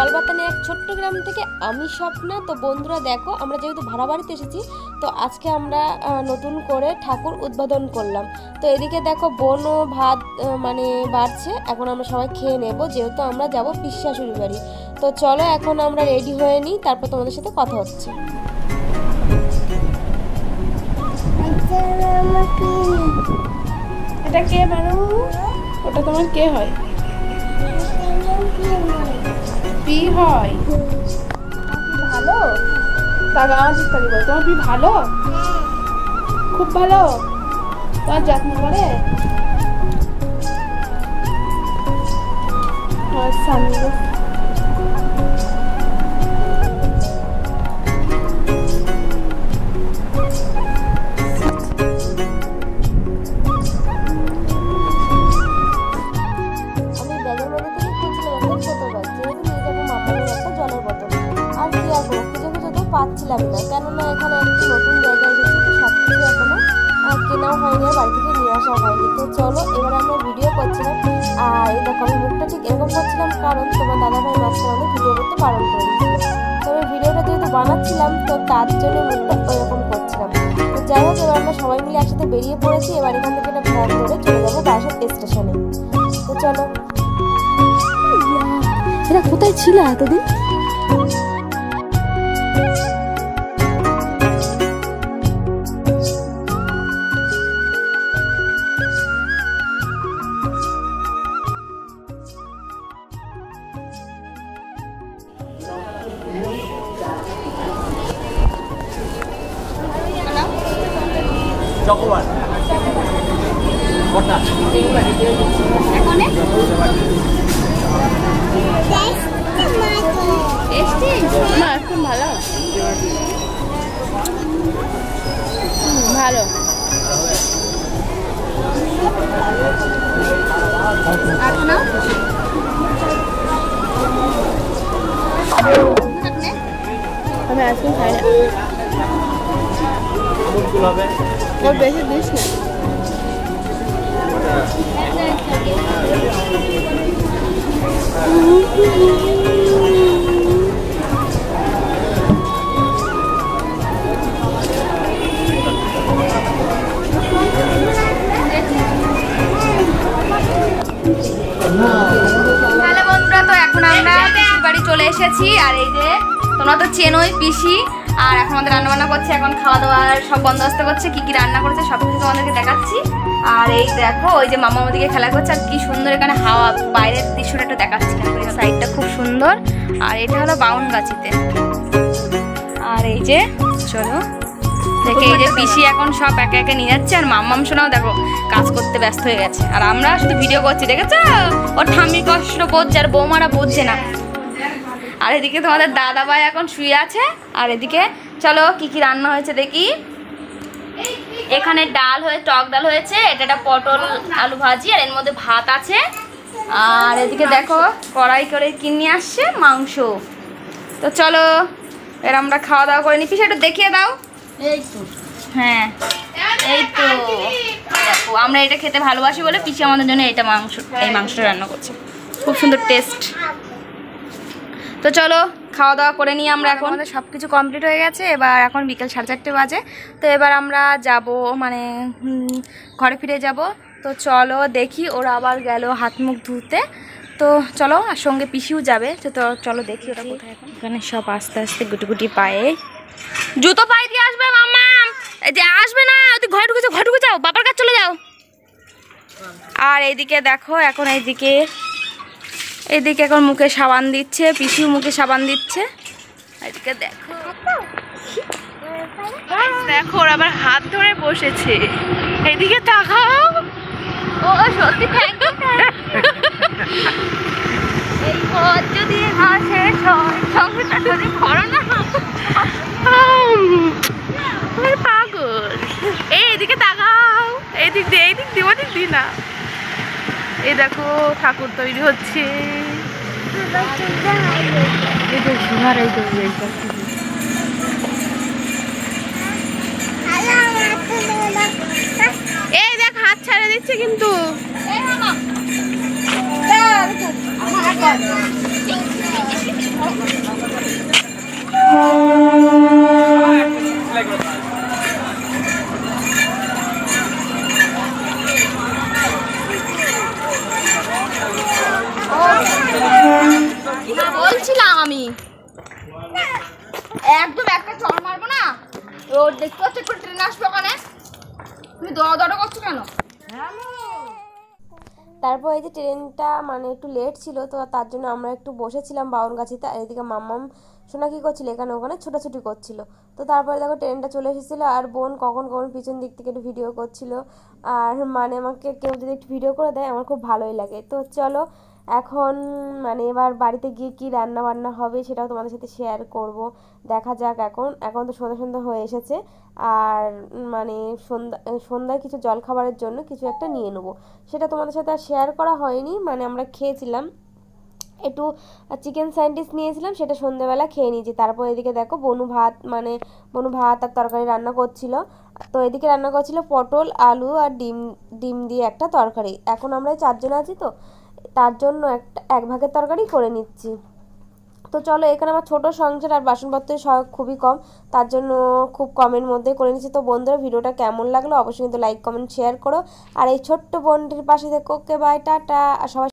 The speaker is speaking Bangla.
গোয়ালবাতানে এক ছোট্ট গ্রাম থেকে আমি স্বপ্না। তো বন্ধুরা দেখো, আমরা যেহেতু ভাড়া বাড়িতে এসেছি, তো আজকে আমরা নতুন করে ঠাকুর উদ্বোধন করলাম। তো এদিকে দেখো বোনও ভাত মানে বাড়ছে, এখন আমরা সবাই খেয়ে নেব, যেহেতু আমরা যাব পিসশাশুড়ি বাড়ি। তো চলো এখন আমরা রেডি হয়ে নিই, তারপর তোমাদের সাথে কথা হচ্ছে। এটা কে বানু? ওটা তোমার কে হয়? পি হয়। ভালো তাহলে আমার চিৎকারি বলো, তোমার পি ভালো, খুব ভালো, তোমার যত্ন করে। পাচ্ছিলাম না, কেননা এখানে একটি নতুন জায়গায় এসেছি, তো সব কিছু এখনো কেনাও হয়নি, বাড়ি থেকে নিয়ে আসা হয়নি। তো চলো এবার আমরা ভিডিও করছিলাম, আর এই দেখো আমি মুখটা ঠিক এরকম করছিলাম কারণ তোমার দাদাভাই মাঝখানে ভিডিও করতে বারণ করে দিয়েছিল। তো আমি ভিডিওটা যেহেতু বানাচ্ছিলাম, তো তার জন্য মুখটা ওরকম করছিলাম। তো যাই হোক, এবার আমরা সবাই মিলে একসাথে বেরিয়ে পড়েছি। এবার এখান থেকে একটা ভ্যান ধরে চলে যাবো বারাসাত স্টেশনে। তো চলো। এরা কোথায় ছিল এতদিন? চকোবার কটা এখানে না একটু ভালো ভালো আমি আইসক্রিম খাই না, ওর বেশি দিস না। হ্যালো বন্ধুরা, তো এখন আমরা পিসির বাড়ি চলে এসেছি। আর এই যে তোমরা তো চেনোই পিসি, আর এখন আমাদের রান্না বান্না করছে, এখন খাওয়া দাওয়ার সব বন্দোবস্ত করছে, কি কি রান্না করেছে সব কিছু তোমাদেরকে দেখাচ্ছি। আর এই দেখো ওই যে মামা ওদিকে খেলা করছে, আর কি সুন্দর এখানে হাওয়া, বাইরের দৃশ্যটা একটু দেখাচ্ছি, সাইডটা খুব সুন্দর। আর এটা হলো বাউনগাছিতে। আর এই যে চলো দেখে, এই যে পিসি এখন সব একে একে নিয়ে যাচ্ছে, আর মাম্মাম শোনাও দেখো কাজ করতে ব্যস্ত হয়ে গেছে, আর আমরা শুধু ভিডিও করছি। দেখেছো ওর ঠাম্মির কষ্ট বুঝছে, আর বৌমারা বুঝছে না। আর এদিকে তোমাদের দাদা ভাই এখন শুয়ে আছে। আর এদিকে চলো কি কি রান্না হয়েছে দেখি। এখানে ডাল হয়ে টক ডাল হয়েছে, এটা একটা পটল আলু ভাজি, আর এর মধ্যে ভাত আছে। আর এদিকে দেখো কড়াই করে কিনে আসছে মাংস। তো চলো এর আমরা খাওয়া দাওয়া করে নি। পিসে একটু দেখিয়ে দাও। এই তো, হ্যাঁ এই তো দেখো, আমরা এটা খেতে ভালোবাসি বলে পিসি আমাদের জন্য এটা এই মাংসটা রান্না করছে, খুব সুন্দর টেস্ট। তো চলো খাওয়া দাওয়া করে নিই আমরা। এখন আমাদের সব কিছু কমপ্লিট হয়ে গেছে, এবার এখন বিকেল 4:30 বাজে। তো এবার আমরা যাব মানে ঘরে ফিরে যাব। তো চলো দেখি, ওরা আবার গেল হাত মুখ ধুতে। তো চলো, আর সঙ্গে পিসিও যাবে। তো চলো দেখি ওরা কোথায়। এখন এখানে সব আস্তে আস্তে গুটি গুটি পায়ে, জুতো পায়ে দিয়ে আসবে মাম্মা, এই যে আসবে না, তুই ঘরে ঢুকে যাও, বাবার কাছে চলে যাও। আর এইদিকে দেখো এখন এইদিকে এখন মুখে সাবান দিচ্ছে, পিসিও মুখে সাবান দিচ্ছে। এদিকে দেখো দেখো ওরা আবার হাত ধরে বসেছে, এদিকে তাকাও। ও সত্যি থ্যাংক ইউ। এই পথ যদি শেষ হয়, সংসারটা যদি করো না পাগল। এইদিকে তাকাও, এইদিক দিয়ে ওদিক দি না। এই দেখো ঠাকুর তৈরি হচ্ছে। এই দেখ হাত ছেড়ে দিচ্ছে কিন্তু। বলছিলাম আমি একদম একটা চড় মারবো না। রোড দেখতে পাচ্ছ, একটু ট্রেন আসবে ওখানে, তুমি দৌড় করছো কেন? তারপর এই যে ট্রেনটা মানে একটু লেট ছিল, তো তার জন্য আমরা একটু বসেছিলাম বাউনগাছিতে। আর এদিকে মাম্মাম সোনা কী করছিল, এখানে ওখানে ছোটাছুটি করছিল। তো তারপরে দেখো ট্রেনটা চলে এসেছিলো, আর বোন কখন কখন পিছন দিক থেকে একটু ভিডিও করছিল। আর মানে আমাকে কেউ যদি একটু ভিডিও করে দেয় আমার খুব ভালোই লাগে। তো চলো এখন মানে এবার বাড়িতে গিয়ে কী রান্না বান্না হবে সেটাও তোমাদের সাথে শেয়ার করব। দেখা যাক, এখন তো সন্ধ্যা সন্ধ্যা হয়ে এসেছে। আর মানে সন্ধ্যায় কিছু জলখাবারের জন্য কিছু একটা নিয়ে নেবো, সেটা তোমাদের সাথে আর শেয়ার করা হয়নি। মানে আমরা খেয়েছিলাম একটু চিকেন স্যান্ডউইচ নিয়েছিলাম, সেটা সন্ধ্যেবেলা খেয়ে নিয়েছি। তারপর এদিকে দেখো বনু ভাত আর তরকারি রান্না করছিল। তো এদিকে রান্না করছিল পটল আলু আর ডিম দিয়ে একটা তরকারি। এখন আমরা 4 জন আছি, তো তার জন্য এক ভাগের তরকারি করে নিচ্ছি। তো চলো, এখানে আমার ছোট সংসার আর বাসনপত্রের খুবই কম, তার জন্য খুব কমের মধ্যে করে নিচ্ছি। তো বন্ধুরা, ভিডিওটা কেমন লাগলো অবশ্যই কিন্তু লাইক কমেন্ট শেয়ার করো। আর এই ছোট্ট বোনটির পাশে থেকে ওকে বাই টাটা। আর সবাই